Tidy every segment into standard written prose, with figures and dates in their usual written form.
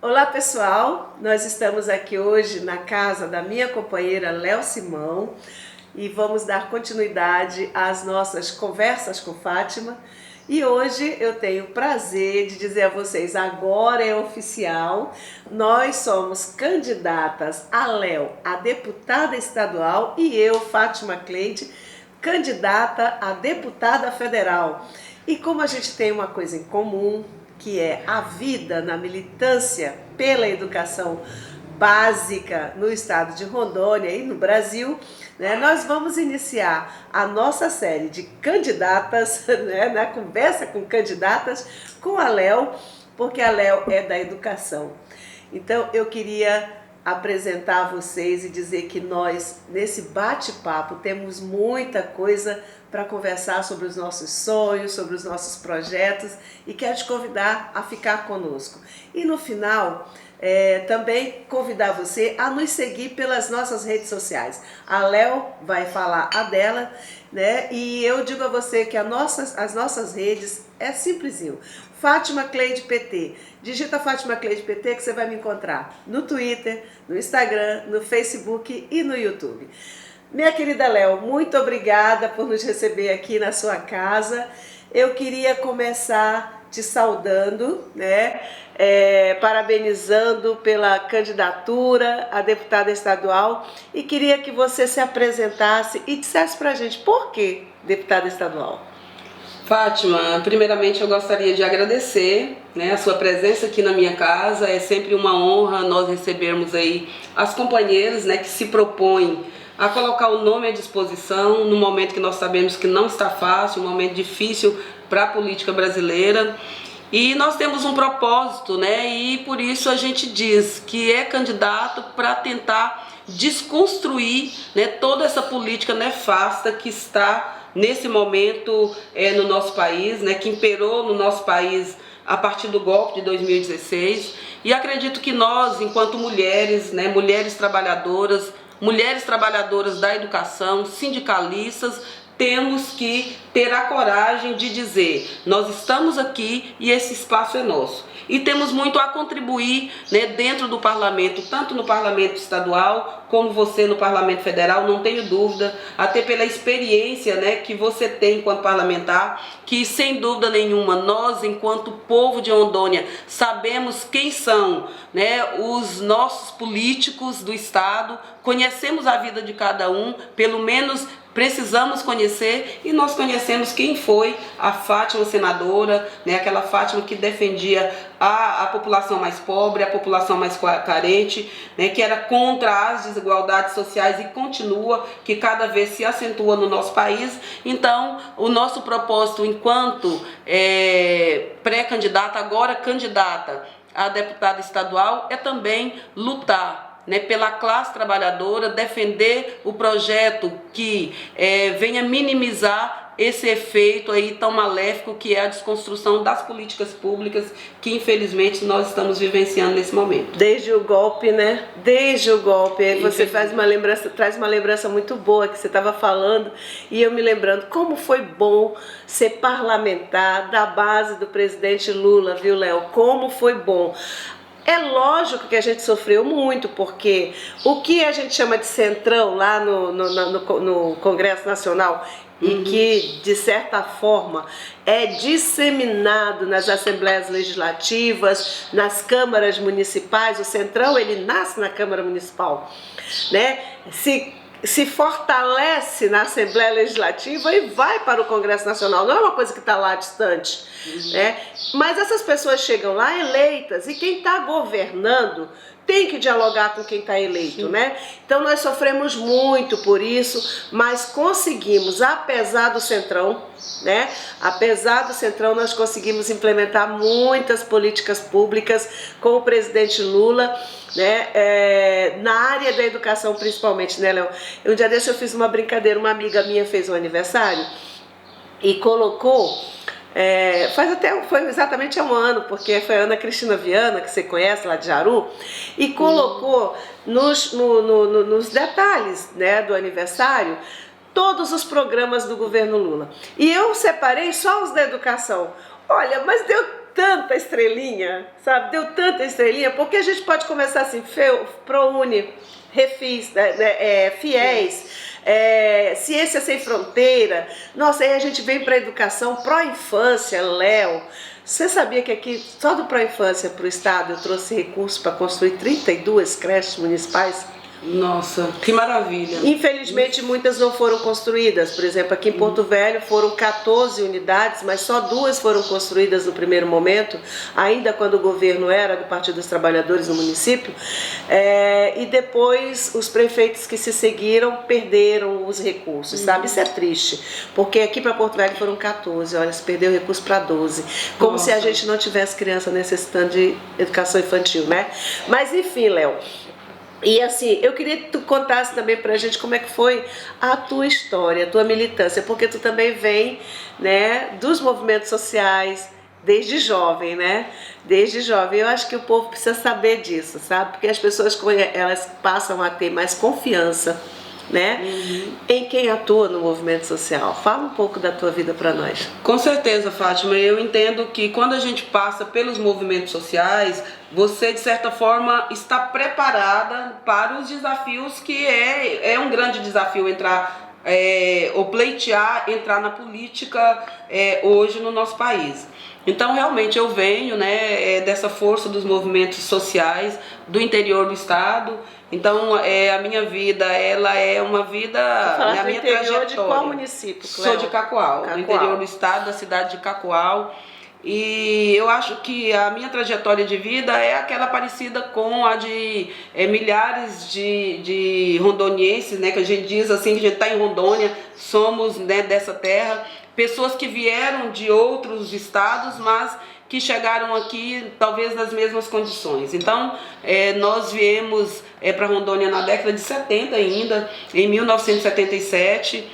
Olá pessoal, nós estamos aqui hoje na casa da minha companheira Léo Simão e vamos dar continuidade às nossas conversas com Fátima. E hoje eu tenho o prazer de dizer a vocês, agora é oficial, nós somos candidatas, a Léo, a deputada estadual, e eu, Fátima Cleide, candidata a deputada federal. E como a gente tem uma coisa em comum, que é a vida na militância pela educação básica no estado de Rondônia e no Brasil, né, nós vamos iniciar a nossa série de candidatas, né, na conversa com candidatas, com a Léo, porque a Léo é da educação. Então eu queria apresentar a vocês e dizer que nós, nesse bate-papo, temos muita coisa para conversar sobre os nossos sonhos, sobre os nossos projetos, e quero te convidar a ficar conosco. E no final, também convidar você a nos seguir pelas nossas redes sociais. A Léo vai falar a dela, né? E eu digo a você que as nossas redes é simplesinho. Fátima Cleide PT. Digita Fátima Cleide PT que você vai me encontrar no Twitter, no Instagram, no Facebook e no YouTube. Minha querida Léo, muito obrigada por nos receber aqui na sua casa. Eu queria começar te saudando, né? Parabenizando pela candidatura a deputada estadual e queria que você se apresentasse e dissesse pra gente por que deputada estadual. Fátima, primeiramente eu gostaria de agradecer, né, a sua presença aqui na minha casa. É sempre uma honra nós recebermos aí as companheiras, né, que se propõem a colocar o nome à disposição no momento que nós sabemos que não está fácil, um momento difícil para a política brasileira. E nós temos um propósito, né, e por isso a gente diz que é candidato para tentar desconstruir, né, toda essa política nefasta que está nesse momento no nosso país, né, que imperou no nosso país a partir do golpe de 2016. E acredito que nós, enquanto mulheres, né, mulheres trabalhadoras da educação, sindicalistas, temos que ter a coragem de dizer, nós estamos aqui e esse espaço é nosso. E temos muito a contribuir, né, dentro do parlamento, tanto no parlamento estadual, como você no parlamento federal, não tenho dúvida, até pela experiência, né, que você tem enquanto parlamentar, que sem dúvida nenhuma, nós enquanto povo de Rondônia, sabemos quem são, né, os nossos políticos do estado, conhecemos a vida de cada um, pelo menos precisamos conhecer, e nós conhecemos quem foi a Fátima senadora, né, aquela Fátima que defendia a população mais pobre, a população mais carente, né, que era contra as desigualdades sociais e continua, que cada vez se acentua no nosso país. Então, o nosso propósito enquanto pré-candidata, agora candidata a deputada estadual, é também lutar, né, pela classe trabalhadora, defender o projeto que venha minimizar esse efeito aí tão maléfico que é a desconstrução das políticas públicas que infelizmente nós estamos vivenciando nesse momento. Desde o golpe, né? Desde o golpe. Aí você traz uma lembrança muito boa que você estava falando e eu me lembrando como foi bom ser parlamentar da base do presidente Lula, viu, Léo? Como foi bom. É lógico que a gente sofreu muito, porque o que a gente chama de centrão lá no Congresso Nacional, e que, de certa forma, é disseminado nas assembleias legislativas, nas câmaras municipais. O centrão, ele nasce na Câmara Municipal, né? Se fortalece na Assembleia Legislativa e vai para o Congresso Nacional. Não é uma coisa que está lá distante, né? Mas essas pessoas chegam lá eleitas e quem está governando tem que dialogar com quem está eleito, né? Então nós sofremos muito por isso, mas conseguimos, apesar do centrão, né? Apesar do centrão, nós conseguimos implementar muitas políticas públicas com o presidente Lula, né? Na área da educação principalmente, né, Léo? Um dia desse eu fiz uma brincadeira, uma amiga minha fez um aniversário e colocou... foi exatamente há um ano, porque foi a Ana Cristina Viana, que você conhece lá de Jaru, e colocou nos detalhes, né, do aniversário todos os programas do governo Lula. E eu separei só os da educação. Olha, mas deu tanta estrelinha, sabe? Deu tanta estrelinha, porque a gente pode começar assim, ProUni, Refis, Fiéis, Ciência Sem Fronteira. Nossa, aí a gente vem para a educação, pró-infância, Léo. Você sabia que aqui, só do pró-infância para o estado, eu trouxe recursos para construir 32 creches municipais? Nossa, que maravilha. Infelizmente muitas não foram construídas. Por exemplo, aqui em Porto Velho foram 14 unidades, mas só 2 foram construídas no primeiro momento, ainda quando o governo era do Partido dos Trabalhadores no município, e depois os prefeitos que se seguiram perderam os recursos, sabe? Isso é triste, porque aqui para Porto Velho foram 14, olha, se perdeu o recurso para 12, como se a gente não tivesse criança necessitando de educação infantil, né? Mas enfim, Léo, e assim, eu queria que tu contasse também pra gente como é que foi a tua história, a tua militância, porque tu também vem, né, dos movimentos sociais desde jovem, né? Desde jovem. Eu acho que o povo precisa saber disso, sabe? Porque as pessoas, elas passam a ter mais confiança, né? Em quem atua no movimento social. Fala um pouco da tua vida para nós. Com certeza, Fátima. Eu entendo que quando a gente passa pelos movimentos sociais, você, de certa forma, está preparada para os desafios que é um grande desafio entrar, ou pleitear, entrar na política hoje no nosso país. Então, realmente, eu venho, né, dessa força dos movimentos sociais do interior do estado. Então, a minha vida, ela é uma vida, a minha trajetória. De qual município, Cléo? Sou de Cacoal, do interior do estado, da cidade de Cacoal. E eu acho que a minha trajetória de vida é aquela parecida com a de milhares de rondonienses, né, que a gente diz assim, que a gente está em Rondônia, somos, né, dessa terra, pessoas que vieram de outros estados, mas que chegaram aqui talvez nas mesmas condições. Então, nós viemos para Rondônia na década de 70 ainda, em 1977,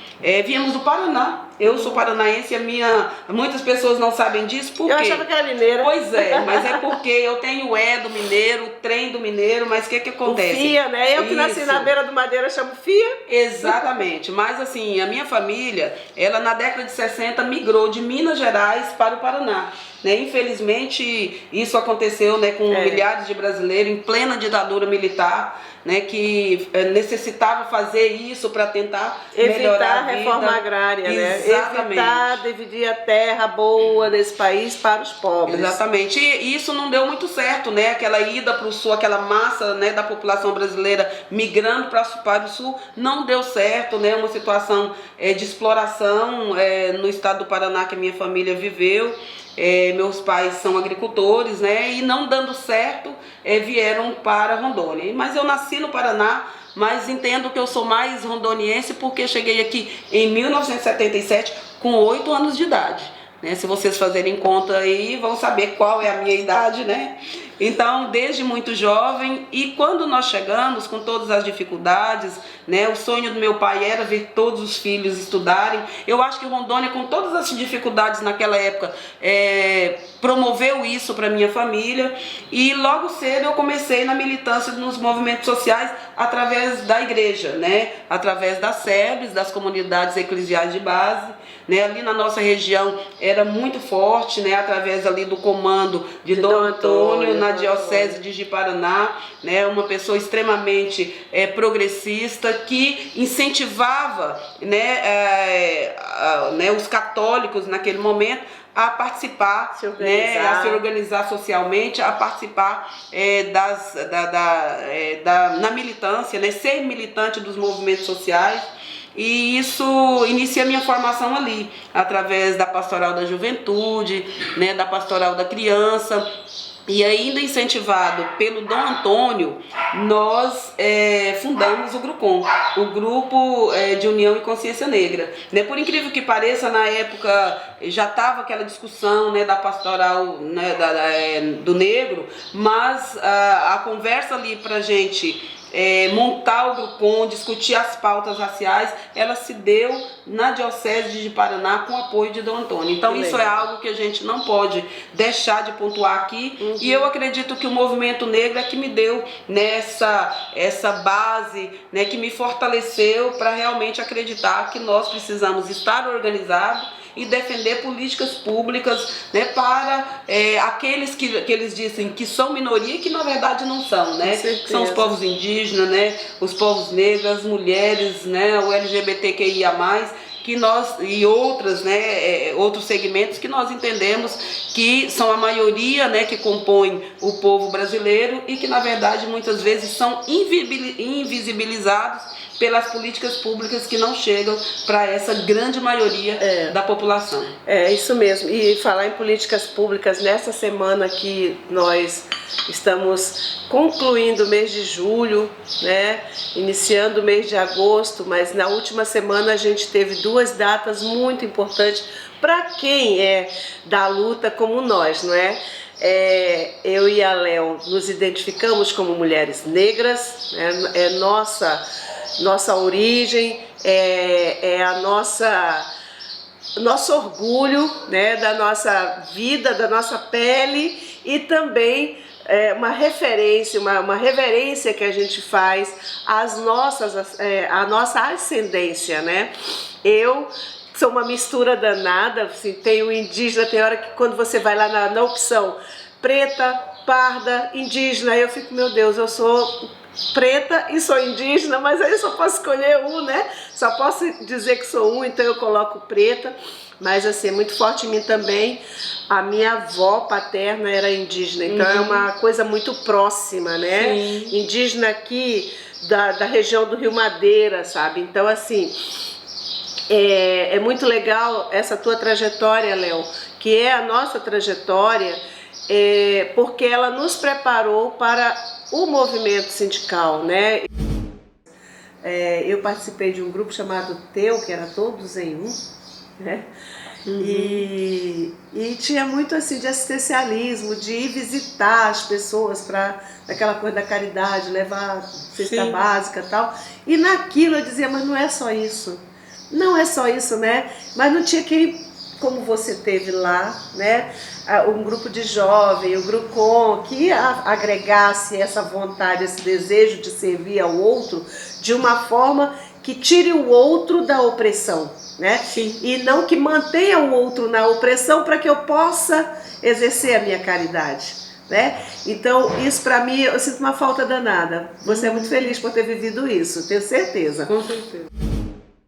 viemos do Paraná. Eu sou paranaense e muitas pessoas não sabem disso, por quê? Eu achava que era mineira. Pois é, mas é porque eu tenho o do mineiro, o trem do mineiro, mas o que acontece? O FIA, né? Eu que nasci na beira do Madeira chamo FIA. Exatamente, mas assim, a minha família, ela na década de 60 migrou de Minas Gerais para o Paraná. Né? Infelizmente, isso aconteceu, né, com milhares de brasileiros em plena ditadura militar, né, que necessitava fazer isso para tentar melhorar a vida. Evitar a reforma agrária, Exatamente. Né? Evitar dividir a terra boa desse país para os pobres. Exatamente. E isso não deu muito certo, né? Aquela ida para o sul, aquela massa, né, da população brasileira migrando para o sul, não deu certo, né? Uma situação de exploração no estado do Paraná que a minha família viveu. Meus pais são agricultores, né? E não dando certo, vieram para Rondônia. Mas eu nasci no Paraná, mas entendo que eu sou mais rondoniense porque cheguei aqui em 1977 com 8 anos de idade. Né? Se vocês fazerem conta aí, vão saber qual é a minha idade, né? Então, desde muito jovem, e quando nós chegamos com todas as dificuldades, né, o sonho do meu pai era ver todos os filhos estudarem. Eu acho que Rondônia, com todas as dificuldades naquela época, promoveu isso para minha família, e logo cedo eu comecei na militância nos movimentos sociais através da igreja, né, através das SEBs, das comunidades eclesiais de base, né, ali na nossa região era muito forte, né, através ali do comando de Dom Antônio, na diocese de Ji-Paraná, né, uma pessoa extremamente progressista, que incentivava, né, os católicos naquele momento a participar, a se organizar socialmente, a participar na militância, né, ser militante dos movimentos sociais. E isso inicia a minha formação ali, através da Pastoral da Juventude, né, da Pastoral da Criança. E ainda incentivado pelo Dom Antônio, nós fundamos o GRUCON, o Grupo de União e Consciência Negra. Né? Por incrível que pareça, na época já estava aquela discussão, né, da pastoral, né, do negro, mas a conversa ali para a gente montar o GRUCON, discutir as pautas raciais, ela se deu na Diocese de Ji-Paraná com o apoio de Dom Antônio. Então isso é algo que a gente não pode deixar de pontuar aqui. E eu acredito que o movimento negro é que me deu essa base, né, que me fortaleceu para realmente acreditar que nós precisamos estar organizados e defender políticas públicas, né, para aqueles que eles dizem que são minoria e que na verdade não são, né? São os povos indígenas, né, os povos negros, as mulheres, né, o LGBTQIA+, que nós, e outras, né, outros segmentos que nós entendemos que são a maioria, né, que compõem o povo brasileiro e que na verdade muitas vezes são invisibilizados pelas políticas públicas que não chegam para essa grande maioria da população. É isso mesmo. E falar em políticas públicas, nessa semana que nós estamos concluindo o mês de julho, né, iniciando o mês de agosto, mas na última semana a gente teve duas datas muito importantes para quem é da luta como nós, não é? Eu e a Léo nos identificamos como mulheres negras, é nossa origem, a nosso orgulho, né, da nossa vida, da nossa pele e também uma referência, uma reverência que a gente faz às à nossa ascendência, né? Eu sou uma mistura danada, assim, tem o indígena, tem hora que quando você vai lá na opção preta, parda, indígena, eu fico, meu Deus, eu sou preta e sou indígena, mas aí eu só posso escolher um, né? Só posso dizer que sou um, então eu coloco preta. Mas assim, é muito forte em mim também, a minha avó paterna era indígena, então é uma coisa muito próxima, né? Sim. Indígena aqui da região do Rio Madeira, sabe? Então assim, é muito legal essa tua trajetória, Léo, que é a nossa trajetória, porque ela nos preparou para o movimento sindical, né? Eu participei de um grupo chamado TEU, que era Todos em Um, né? E tinha muito assim de assistencialismo, de ir visitar as pessoas para aquela coisa da caridade, levar cesta básica e tal. E naquilo eu dizia, mas não é só isso. Não é só isso, né? Mas não tinha que, como você teve lá, né? Um grupo de jovens, o Grucon, que agregasse essa vontade, esse desejo de servir ao outro de uma forma que tire o outro da opressão, né? Sim. E não que mantenha o outro na opressão para que eu possa exercer a minha caridade, né? Então, isso para mim, eu sinto uma falta danada. Você é muito feliz por ter vivido isso, tenho certeza. Com certeza.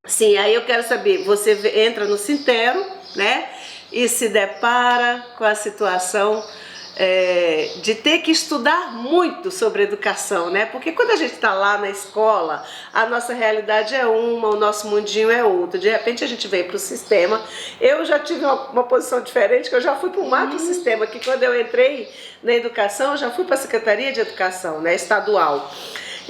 Sim, aí eu quero saber, você entra no Sintero, né? E se depara com a situação de ter que estudar muito sobre educação, né? Porque quando a gente está lá na escola, a nossa realidade é uma, o nosso mundinho é outro. De repente a gente vem para o sistema. Eu já tive uma posição diferente, que eu já fui para o macrosistema, que quando eu entrei na educação, eu já fui para a Secretaria de Educação, né, estadual.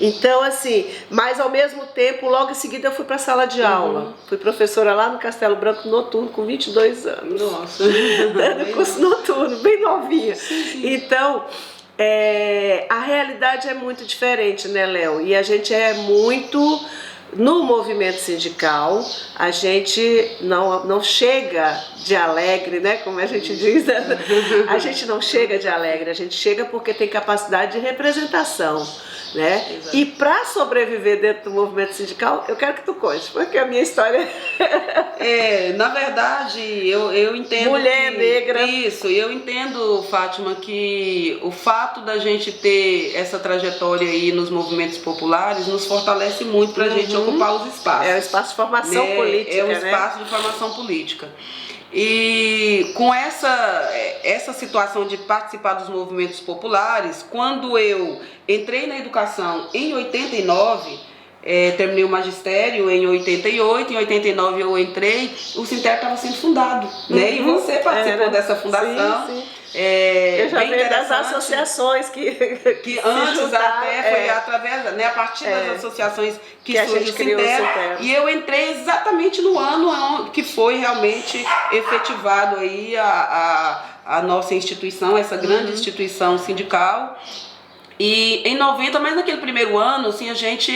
Então, assim, mas ao mesmo tempo, logo em seguida eu fui para a sala de aula. Fui professora lá no Castelo Branco noturno com 22 anos. Nossa! No curso noturno, bem novinha. Então, a realidade é muito diferente, né, Léo? E a gente é muito... No movimento sindical, a gente não chega de alegre, né? Como a gente diz, a gente não chega de alegre, a gente chega porque tem capacidade de representação, né? Exato. E para sobreviver dentro do movimento sindical, eu quero que tu conte, porque a minha história... na verdade, eu entendo... Mulher negra. Isso, eu entendo, Fátima, que o fato da gente ter essa trajetória aí nos movimentos populares nos fortalece muito para a gente ocupar os espaços. É o espaço de formação política, é o espaço de formação política. E com essa situação de participar dos movimentos populares, quando eu entrei na educação em 89, terminei o magistério em 88, em 89 eu entrei, o Sinter estava sendo fundado, né? E você participou dessa fundação. Sim, sim. Eu já veio das associações que antes até foi através, né, a partir das associações que surgiu o Sinter, e eu entrei exatamente no ano que foi realmente efetivado aí a nossa instituição, essa grande instituição sindical. E em 90, mas naquele primeiro ano, assim, a gente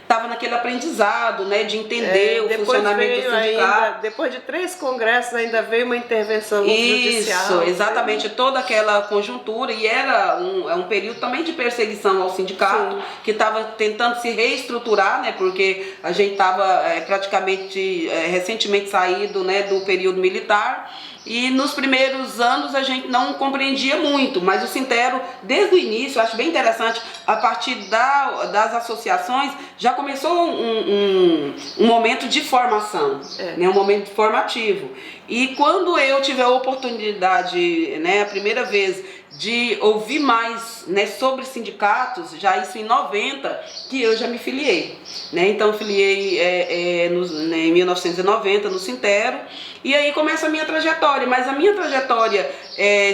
estava naquele aprendizado, né, de entender o funcionamento do sindicato. Depois de 3 congressos ainda veio uma intervenção no judicial. Isso, exatamente, toda aquela conjuntura, e era um período também de perseguição ao sindicato, que estava tentando se reestruturar, né, porque a gente estava praticamente recentemente saído, né, do período militar. E nos primeiros anos a gente não compreendia muito, mas o Sintero, desde o início, eu acho bem interessante, a partir das associações, já começou um momento de formação, né, um momento formativo. E quando eu tive a oportunidade, né, a primeira vez, de ouvir mais, né, sobre sindicatos, já isso em 90, que eu já me filiei, né? Então filiei em 1990 no Sintero, e aí começa a minha trajetória, mas a minha trajetória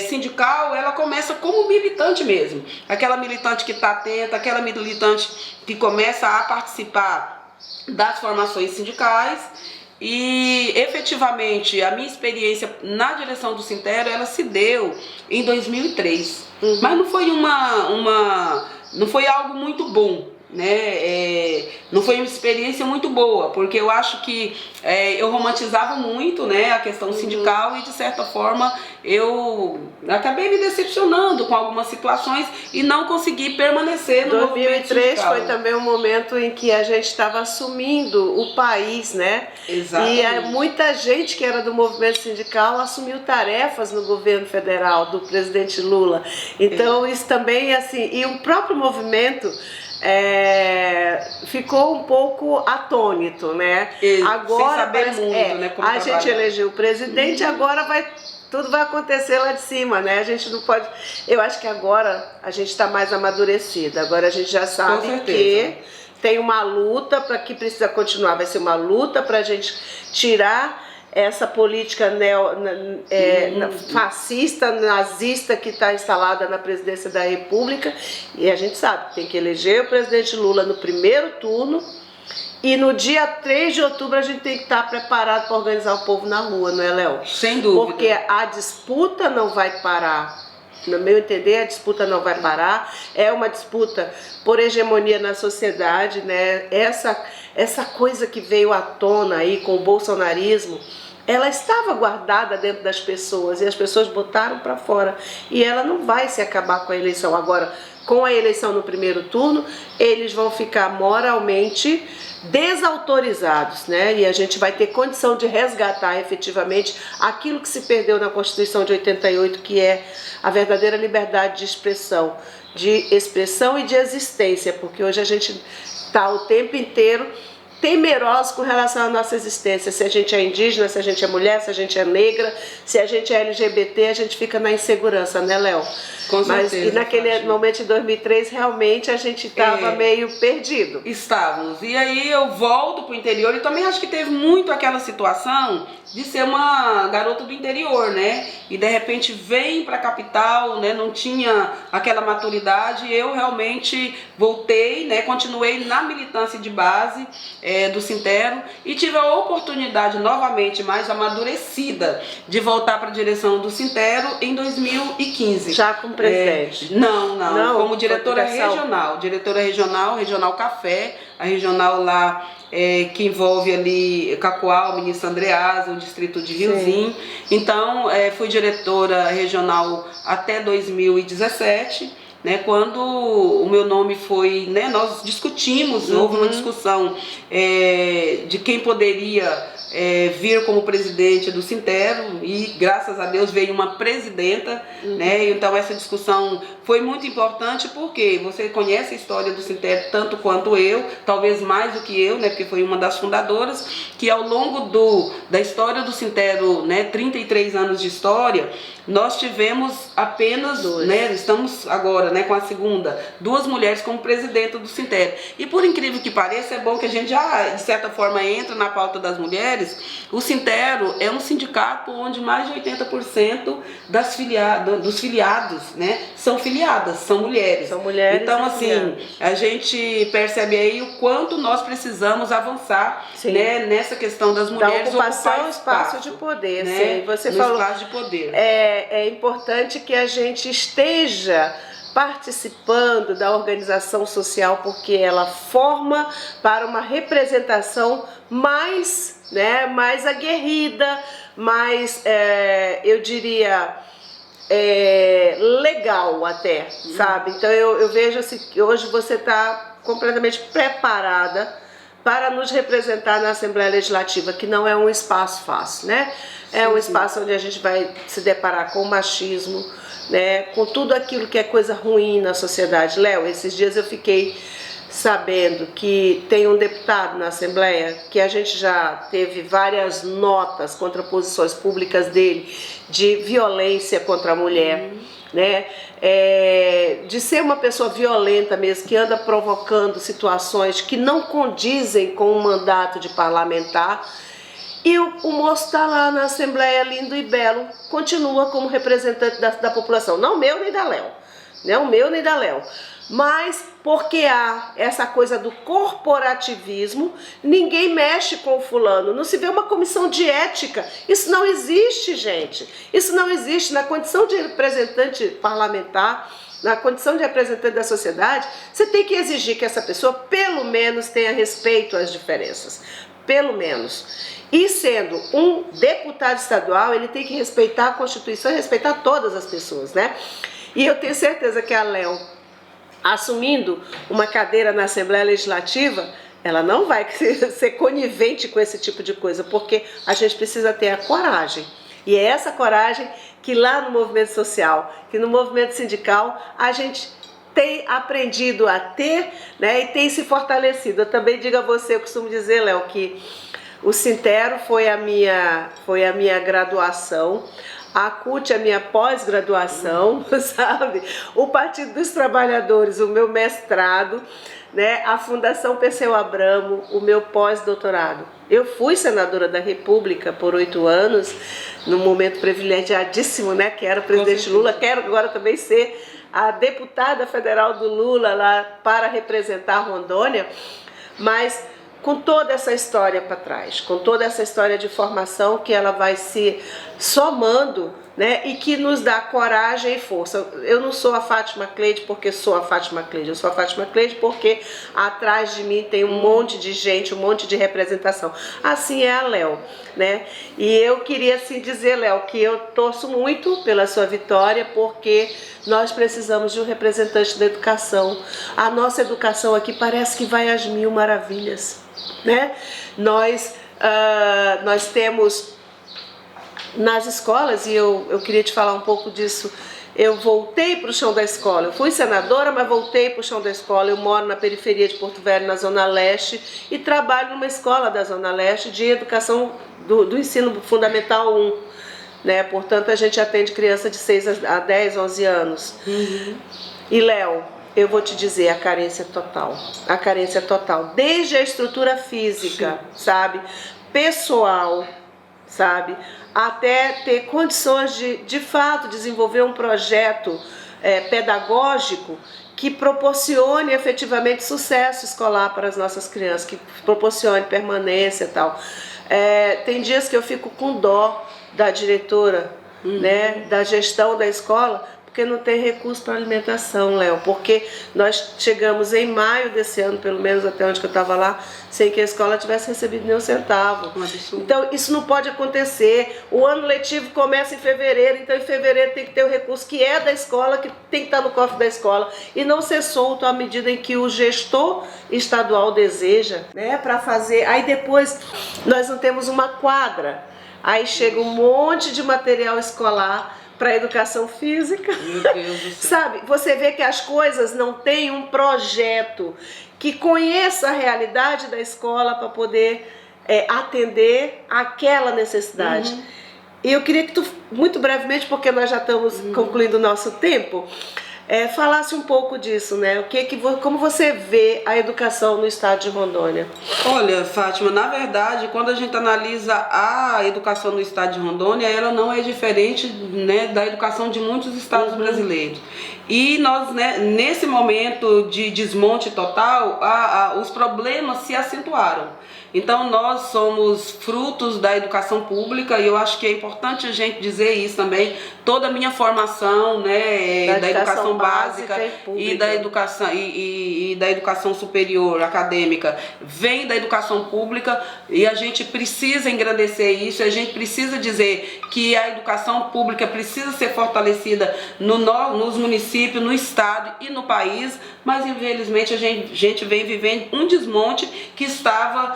sindical, ela começa como militante mesmo, aquela militante que está atenta, aquela militante que começa a participar das formações sindicais. E efetivamente a minha experiência na direção do Sintero, ela se deu em 2003, mas não foi não foi algo muito bom, né? Não foi uma experiência muito boa, porque eu acho que eu romantizava muito, né, a questão sindical, e de certa forma eu acabei me decepcionando com algumas situações e não consegui permanecer no movimento sindical. 2003 foi também um momento em que a gente estava assumindo o país, né? Exatamente. E muita gente que era do movimento sindical assumiu tarefas no governo federal do presidente Lula. Então isso também, assim, e o próprio movimento ficou um pouco atônito, né? Agora, sem saber muito, né, como a gente elegeu o presidente, agora tudo vai acontecer lá de cima, né? A gente não pode. Eu acho que agora a gente está mais amadurecido. Agora a gente já sabe que tem uma luta para que precisa continuar. Vai ser uma luta para a gente tirar essa política fascista, nazista que está instalada na presidência da República. E a gente sabe que tem que eleger o presidente Lula no primeiro turno. E no dia 3 de outubro a gente tem que estar preparado para organizar o povo na rua, não é, Léo? Sem dúvida. Porque a disputa não vai parar. No meu entender, a disputa não vai parar. É uma disputa por hegemonia na sociedade, né? Essa coisa que veio à tona aí com o bolsonarismo, ela estava guardada dentro das pessoas e as pessoas botaram para fora. E ela não vai se acabar com a eleição. Agora, com a eleição no primeiro turno, eles vão ficar moralmente desautorizados, né? E a gente vai ter condição de resgatar efetivamente aquilo que se perdeu na Constituição de 88, que é a verdadeira liberdade de expressão e de existência, porque hoje a gente está o tempo inteiro temerosos com relação à nossa existência. Se a gente é indígena, se a gente é mulher, se a gente é negra, se a gente é LGBT, a gente fica na insegurança, né, Léo? Com certeza. E naquele momento, em 2003, realmente a gente estava meio perdido. Estávamos. E aí eu volto para o interior e também acho que teve muito aquela situação de ser uma garota do interior, né? E de repente vem para a capital, né? Não tinha aquela maturidade. E eu realmente voltei, né? Continuei na militância de base do Sintero e tive a oportunidade novamente, mais amadurecida, de voltar para a direção do Sintero em 2015. Já como presidente? Não, como diretora regional. Diretora regional Café, a regional lá que envolve ali Cacoal, Ministro Andreasa, o distrito de Riozinho. Então, fui diretora regional até 2017. Né, quando o meu nome foi, né, nós discutimos, houve uma discussão de quem poderia vir como presidente do Sintero e graças a Deus veio uma presidenta, né, então essa discussão foi muito importante porque você conhece a história do Sintero tanto quanto eu, talvez mais do que eu, né, porque foi uma das fundadoras, que ao longo da história do Sintero, né, 33 anos de história, nós tivemos apenas, né, estamos agora, né, com a segunda, 2 mulheres como presidenta do Sintero. E por incrível que pareça, é bom que a gente já, de certa forma, entra na pauta das mulheres. O Sintero é um sindicato onde mais de 80% dos filiados, né, são filiadas, são mulheres. São mulheres. Então, assim, a gente percebe aí o quanto nós precisamos avançar, né, nessa questão das mulheres da ocupação, espaço de poder, né? Você no falou, espaço de poder. É importante que a gente esteja participando da organização social, porque ela forma para uma representação mais, né, mais aguerrida, mais, eu diria, legal até, sabe? Então eu vejo assim, que hoje você está completamente preparada para nos representar na Assembleia Legislativa, que não é um espaço fácil, né? É um espaço onde a gente vai se deparar com o machismo, né? Com tudo aquilo que é coisa ruim na sociedade. Léo, esses dias eu fiquei sabendo que tem um deputado na Assembleia que a gente já teve várias notas contra posições públicas dele de violência contra a mulher, né? De ser uma pessoa violenta mesmo, que anda provocando situações que não condizem com o mandato de parlamentar. E o moço está lá na Assembleia, lindo e belo, continua como representante da população, não meu nem da Léo, não meu nem da Léo. Mas porque há essa coisa do corporativismo, ninguém mexe com o fulano, não se vê uma comissão de ética. Isso não existe, gente. Isso não existe. Na condição de representante parlamentar, na condição de representante da sociedade, você tem que exigir que essa pessoa pelo menos tenha respeito às diferenças. Pelo menos. E sendo um deputado estadual, ele tem que respeitar a Constituição e respeitar todas as pessoas, né? E eu tenho certeza que a Léo, assumindo uma cadeira na Assembleia Legislativa, ela não vai ser conivente com esse tipo de coisa, porque a gente precisa ter a coragem. E é essa coragem que lá no movimento social, que no movimento sindical, a gente tem aprendido a ter, né, e tem se fortalecido. Eu também digo a você, eu costumo dizer, Léo, que o Sintero foi a minha graduação, a CUT é a minha pós-graduação, sabe? O Partido dos Trabalhadores, o meu mestrado, né? A Fundação Perseu Abramo, o meu pós-doutorado. Eu fui senadora da República por 8 anos, num momento privilegiadíssimo, né? Que era o presidente Lula, quero agora também ser a deputada federal do Lula lá para representar Rondônia, mas com toda essa história para trás, com toda essa história de formação que ela vai se somando, né, e que nos dá coragem e força. Eu não sou a Fátima Cleide porque sou a Fátima Cleide, eu sou a Fátima Cleide porque atrás de mim tem um monte de gente, um monte de representação. Assim é a Léo, né? E eu queria assim dizer, Léo, que eu torço muito pela sua vitória, porque nós precisamos de um representante da educação. A nossa educação aqui parece que vai às mil maravilhas, né? Nós temos nas escolas, e eu queria te falar um pouco disso, eu voltei para o chão da escola. Eu fui senadora, mas voltei para o chão da escola. Eu moro na periferia de Porto Velho, na Zona Leste, e trabalho numa escola da Zona Leste de educação do ensino fundamental 1. Né? Portanto, a gente atende criança de 6 a 10, 11 anos. E, Léo, eu vou te dizer, a carência é total. A carência é total. Desde a estrutura física, sabe? Pessoal, sabe? Até ter condições de fato, desenvolver um projeto pedagógico que proporcione efetivamente sucesso escolar para as nossas crianças, que proporcione permanência e tal. Tem dias que eu fico com dó da diretora, né, da gestão da escola, porque não tem recurso para alimentação, Léo, porque nós chegamos em maio desse ano, pelo menos até onde que eu estava lá, sem que a escola tivesse recebido nenhum centavo. Então isso não pode acontecer. O ano letivo começa em fevereiro, então em fevereiro tem que ter o recurso que é da escola, que tem que estar no cofre da escola, e não ser solto à medida em que o gestor estadual deseja, né, para fazer. Aí depois nós não temos uma quadra, aí chega um monte de material escolar para educação física. Meu Deus do céu. Sabe, você vê que as coisas não têm um projeto que conheça a realidade da escola para poder atender aquela necessidade. E eu queria que tu, muito brevemente, porque nós já estamos concluindo o nosso tempo, falasse um pouco disso, né? Como você vê a educação no estado de Rondônia? Olha, Fátima, na verdade, quando a gente analisa a educação no estado de Rondônia, ela não é diferente, né, da educação de muitos estados brasileiros. E nós, né, nesse momento de desmonte total, os problemas se acentuaram. Então nós somos frutos da educação pública e eu acho que é importante a gente dizer isso também. Toda a minha formação, né, da educação básica e da educação e da educação superior acadêmica vem da educação pública, e a gente precisa engrandecer isso. A gente precisa dizer que a educação pública precisa ser fortalecida nos municípios, no estado e no país, mas infelizmente a gente vem vivendo um desmonte que estava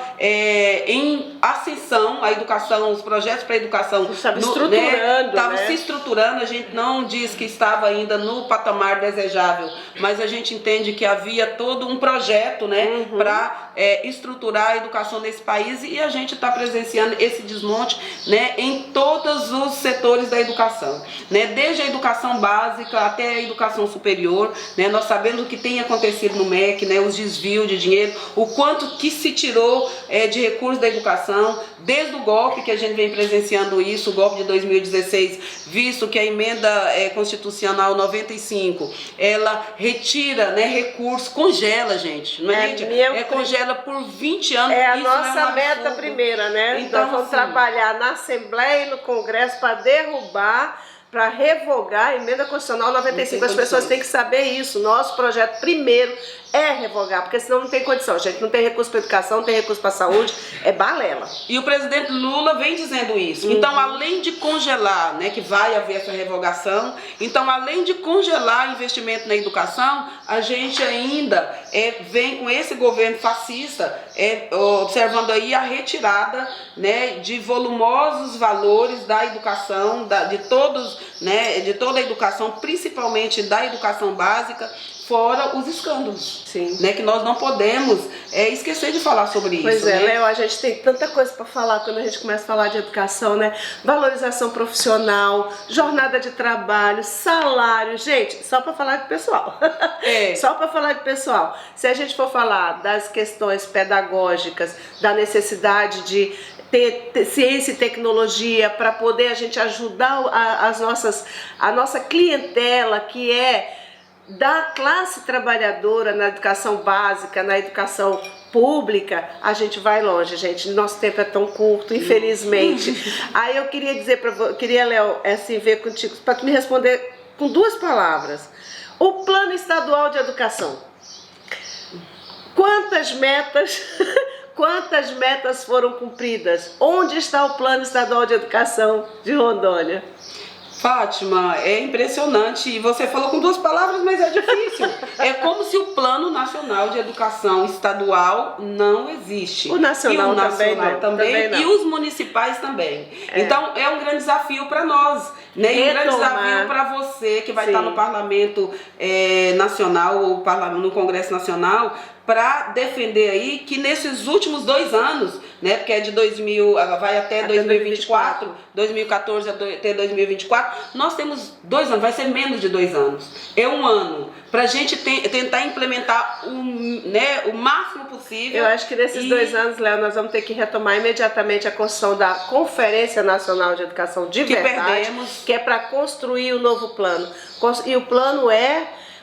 em ascensão. A educação, os projetos para a educação estava estruturando, estavam se estruturando. A gente não diz que estava ainda no patamar desejável, mas a gente entende que havia todo um projeto, né, para estruturar a educação nesse país, e a gente está presenciando esse desmonte, né, em todos os setores da educação, né, desde a educação básica até a educação superior, né. Nós sabemos o que tem acontecido no MEC, né, os desvios de dinheiro, o quanto que se tirou de recursos da educação, desde o golpe que a gente vem presenciando isso, o golpe de 2016, visto que a emenda constitucional 95, ela retira, né, recursos, congela, gente, não é, gente? Congela por 20 anos. É a nossa meta primeira, né? Então, nós vamos trabalhar na Assembleia e no Congresso para derrubar, para revogar a emenda constitucional 95. As pessoas têm que saber isso. Nosso projeto primeiro é revogar, porque senão não tem condição, gente. Não tem recurso para educação, não tem recurso para saúde, é balela. E o presidente Lula vem dizendo isso. Então, além de congelar, né, que vai haver essa revogação, então, além de congelar investimento na educação, a gente ainda vem com esse governo fascista observando aí a retirada, né, de volumosos valores da educação, de toda a educação, principalmente da educação básica, fora os escândalos. Sim. Né, que nós não podemos esquecer de falar sobre pois isso. Pois é, né? Léo, a gente tem tanta coisa para falar quando a gente começa a falar de educação, né? Valorização profissional, jornada de trabalho, salário. Gente, só para falar de pessoal. Só para falar de pessoal. Se a gente for falar das questões pedagógicas, da necessidade de ter ciência e tecnologia para poder a gente ajudar a nossa clientela, que é da classe trabalhadora, na educação básica, na educação pública, a gente vai longe, gente. Nosso tempo é tão curto, infelizmente. Aí eu queria dizer Léo, assim, ver contigo, para tu me responder com 2 palavras. O Plano Estadual de Educação. Quantas metas foram cumpridas? Onde está o Plano Estadual de Educação de Rondônia? Fátima, é impressionante, e você falou com 2 palavras, mas é difícil. É como se o Plano Nacional de Educação Estadual não existe. O nacional, e o nacional também não. E os municipais também. Então é um grande desafio para nós, né? E um grande desafio para você que vai estar no Parlamento Nacional ou no Congresso Nacional, para defender aí que nesses últimos 2 anos, né, porque vai até 2024, 2014 até 2024, nós temos 2 anos, vai ser menos de 2 anos, é 1 ano, para a gente tentar implementar o máximo possível. Eu acho que nesses 2 anos, Léo, nós vamos ter que retomar imediatamente a construção da Conferência Nacional de Educação de verdade, que é para construir o novo plano. E o plano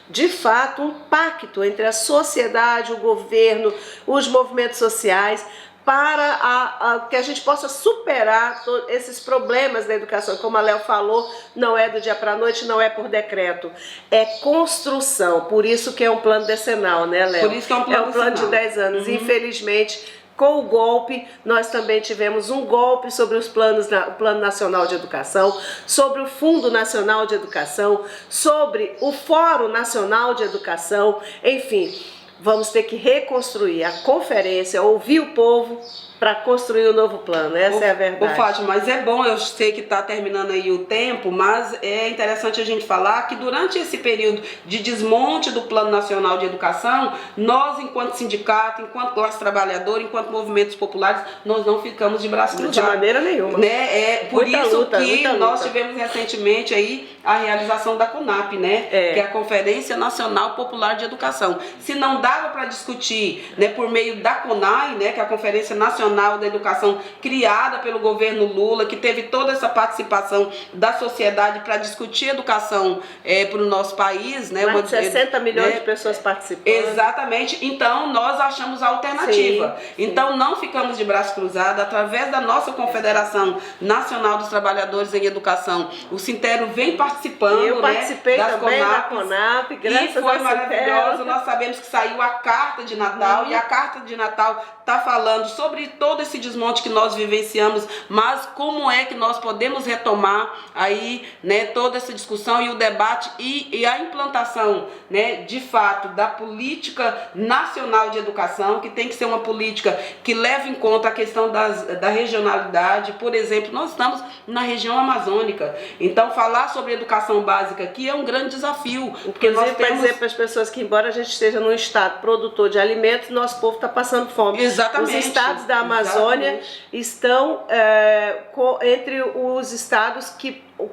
de fato, um pacto entre a sociedade, o governo, os movimentos sociais, para que a gente possa superar esses problemas da educação. Como a Léo falou, não é do dia para a noite, não é por decreto, é construção. Por isso que é um plano decenal, né, Léo? Por isso que é um plano decenal. De 10 anos. Infelizmente, com o golpe, nós também tivemos um golpe sobre o Plano Nacional de Educação, sobre o Fundo Nacional de Educação, sobre o Fórum Nacional de Educação, enfim, vamos ter que reconstruir a conferência, ouvir o povo para construir o novo plano, essa é a verdade. Fátima, mas é bom, eu sei que está terminando aí o tempo, mas é interessante a gente falar que durante esse período de desmonte do Plano Nacional de Educação, nós, enquanto sindicato, enquanto classe trabalhadora, enquanto movimentos populares, nós não ficamos de braços cruzados. De maneira nenhuma. Né? Por isso que nós tivemos recentemente aí a realização da CONAP, né? Que é a Conferência Nacional Popular de Educação. Se não dava para discutir, né, por meio da CONAI, né, que é a Conferência Nacional Nacional da Educação criada pelo governo Lula, que teve toda essa participação da sociedade para discutir educação para o nosso país, né? Mais de 60 milhões de pessoas participando. Exatamente. Então nós achamos a alternativa. Sim. Então não ficamos de braço cruzado. Através da nossa Confederação Nacional dos Trabalhadores em Educação, o Sintero vem participando. Eu participei das também da CONAP, graças e foi maravilhoso. Nós sabemos que saiu a carta de Natal e a carta de Natal está falando sobre todo esse desmonte que nós vivenciamos, mas como é que nós podemos retomar aí, né, toda essa discussão e o debate e a implantação, né, de fato, da política nacional de educação, que tem que ser uma política que leve em conta a questão da regionalidade. Por exemplo, nós estamos na região amazônica, então falar sobre educação básica aqui é um grande desafio. Porque nós temos dizer para as pessoas que, embora a gente esteja num estado produtor de alimentos, nosso povo está passando fome. Exatamente. Os estados da Amazônia estão entre os estados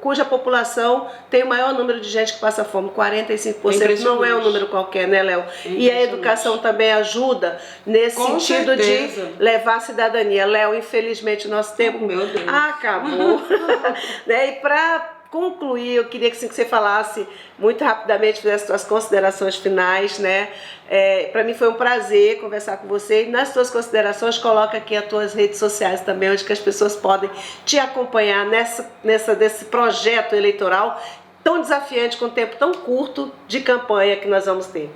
cuja população tem o maior número de gente que passa fome, 45%. Não é um número qualquer, né, Léo? E a educação também ajuda nesse sentido de levar a cidadania. Léo, infelizmente o nosso tempo acabou. Né? E para concluir, eu queria que você falasse muito rapidamente, fizesse suas considerações finais, né? Para mim foi um prazer conversar com você. E nas suas considerações, coloca aqui as tuas redes sociais também, onde que as pessoas podem te acompanhar desse projeto eleitoral tão desafiante, com um tempo tão curto de campanha que nós vamos ter.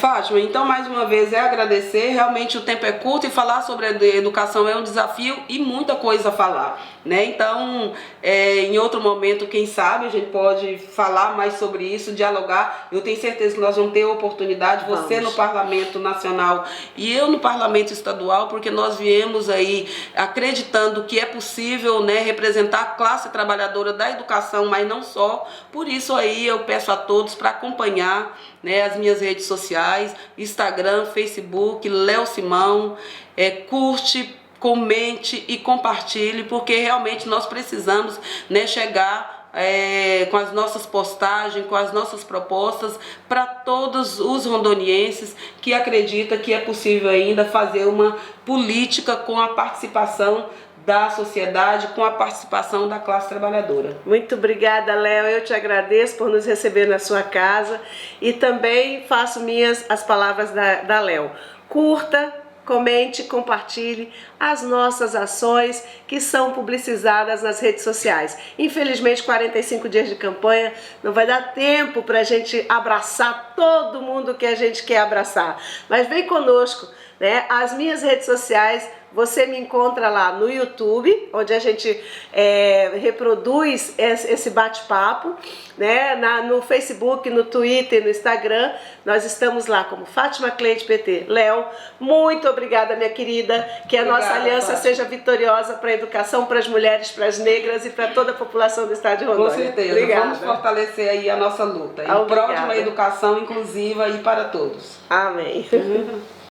Fátima, então mais uma vez agradecer, realmente o tempo é curto e falar sobre a educação é um desafio e muita coisa a falar, né? Então, em outro momento, quem sabe, a gente pode falar mais sobre isso, dialogar. Eu tenho certeza que nós vamos ter oportunidade, você no Parlamento Nacional e eu no Parlamento Estadual, porque nós viemos aí acreditando que é possível, né, representar a classe trabalhadora da educação, mas não só. Por isso aí eu peço a todos para acompanhar, né, as minhas redes sociais, Instagram, Facebook, Léo Simão, curte, comente e compartilhe, porque realmente nós precisamos, né, chegar com as nossas postagens, com as nossas propostas para todos os rondonienses que acreditam que é possível ainda fazer uma política com a participação da sociedade, com a participação da classe trabalhadora. Muito obrigada, Léo. Eu te agradeço por nos receber na sua casa e também faço minhas as palavras da Léo. Curta, comente, compartilhe as nossas ações que são publicizadas nas redes sociais. Infelizmente, 45 dias de campanha não vai dar tempo para a gente abraçar todo mundo que a gente quer abraçar. Mas vem conosco, né? As minhas redes sociais, você me encontra lá no YouTube, onde a gente reproduz esse bate-papo, né? No Facebook, no Twitter, no Instagram, nós estamos lá como Fátima Cleide PT. Léo, muito obrigada, minha querida, que a nossa aliança seja vitoriosa para a educação, para as mulheres, para as negras e para toda a população do estado de Rondônia. Com certeza, obrigada. Vamos fortalecer aí a nossa luta, em prol de uma educação inclusiva e para todos. Amém.